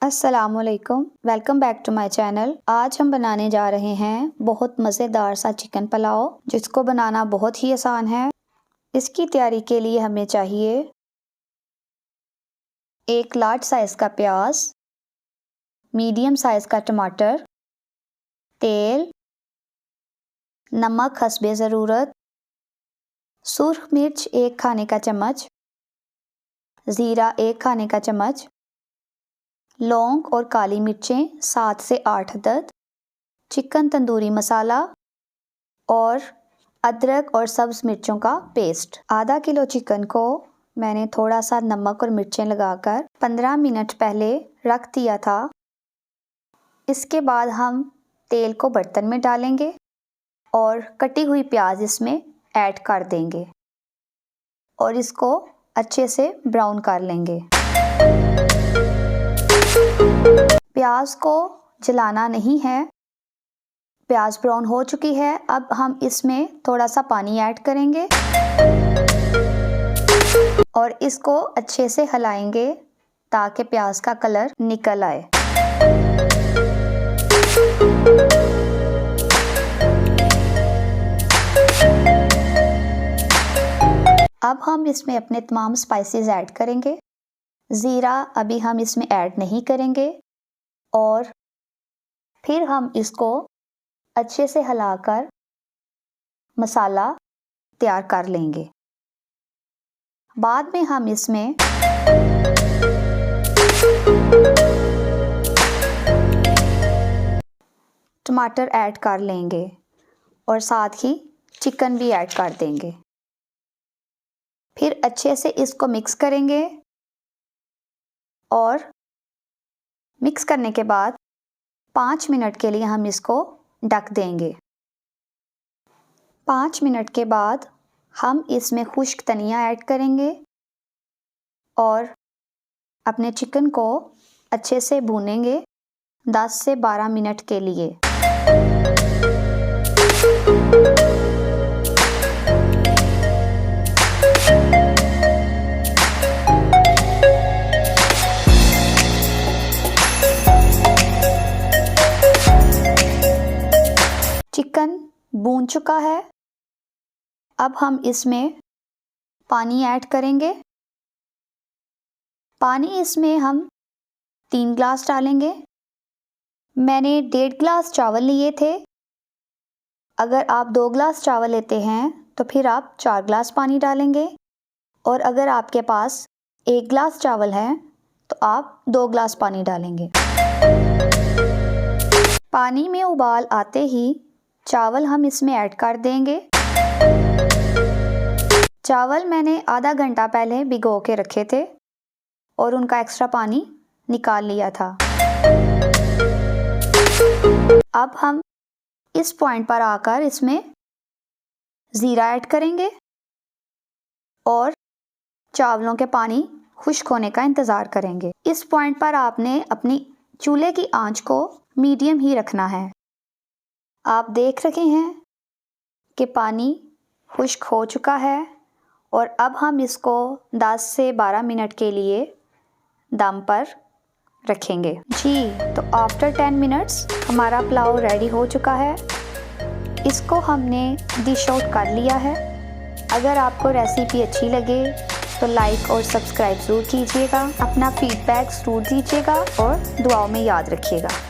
अस्सलामुअलैकुम, welcome back to my channel. आज हम बनाने जा रहे हैं बहुत मज़ेदार सा चिकन पुलाव, जिसको बनाना बहुत ही आसान है। इसकी तैयारी के लिए हमें चाहिए एक लार्ज साइज़ का प्याज, मीडियम साइज़ का टमाटर, तेल, नमक हस्बे ज़रूरत, सुर्ख मिर्च 1 खाने का चम्मच, ज़ीरा 1 खाने का चम्मच, लौंग और काली मिर्चें 7 से 8 अदद, चिकन तंदूरी मसाला और अदरक और सब्ज़ मिर्चों का पेस्ट। आधा किलो चिकन को मैंने थोड़ा सा नमक और मिर्चें लगाकर 15 मिनट पहले रख दिया था। इसके बाद हम तेल को बर्तन में डालेंगे और कटी हुई प्याज इसमें ऐड कर देंगे और इसको अच्छे से ब्राउन कर लेंगे। प्याज को जलाना नहीं है। प्याज ब्राउन हो चुकी है। अब हम इसमें थोड़ा सा पानी ऐड करेंगे और इसको अच्छे से हिलाएंगे ताकि प्याज का कलर निकल आए। अब हम इसमें अपने तमाम स्पाइसेस ऐड करेंगे। ज़ीरा अभी हम इसमें ऐड नहीं करेंगे और फिर हम इसको अच्छे से हिलाकर मसाला तैयार कर लेंगे। बाद में हम इसमें टमाटर ऐड कर लेंगे और साथ ही चिकन भी ऐड कर देंगे। फिर अच्छे से इसको मिक्स करेंगे और मिक्स करने के बाद 5 मिनट के लिए हम इसको ढक देंगे। 5 मिनट के बाद हम इसमें खुश्क धनिया ऐड करेंगे और अपने चिकन को अच्छे से भूनेंगे 10 से 12 मिनट के लिए। चिकन भून चुका है। अब हम इसमें पानी ऐड करेंगे। पानी इसमें हम 3 ग्लास डालेंगे। मैंने 1.5 ग्लास चावल लिए थे। अगर आप 2 ग्लास चावल लेते हैं तो फिर आप 4 ग्लास पानी डालेंगे और अगर आपके पास 1 ग्लास चावल है तो आप 2 ग्लास पानी डालेंगे। पानी में उबाल आते ही चावल हम इसमें ऐड कर देंगे। चावल मैंने आधा घंटा पहले भिगो के रखे थे और उनका एक्स्ट्रा पानी निकाल लिया था। अब हम इस पॉइंट पर आकर इसमें ज़ीरा ऐड करेंगे और चावलों के पानी खुश्क होने का इंतज़ार करेंगे। इस पॉइंट पर आपने अपनी चूल्हे की आंच को मीडियम ही रखना है। आप देख रहे हैं कि पानी खुश्क हो चुका है और अब हम इसको 10 से 12 मिनट के लिए दम पर रखेंगे। जी, तो आफ्टर 10 मिनट्स हमारा पुलाव रेडी हो चुका है। इसको हमने डिश आउट कर लिया है। अगर आपको रेसिपी अच्छी लगे तो लाइक और सब्सक्राइब ज़रूर कीजिएगा। अपना फीडबैक ज़रूर दीजिएगा और दुआओं में याद रखिएगा।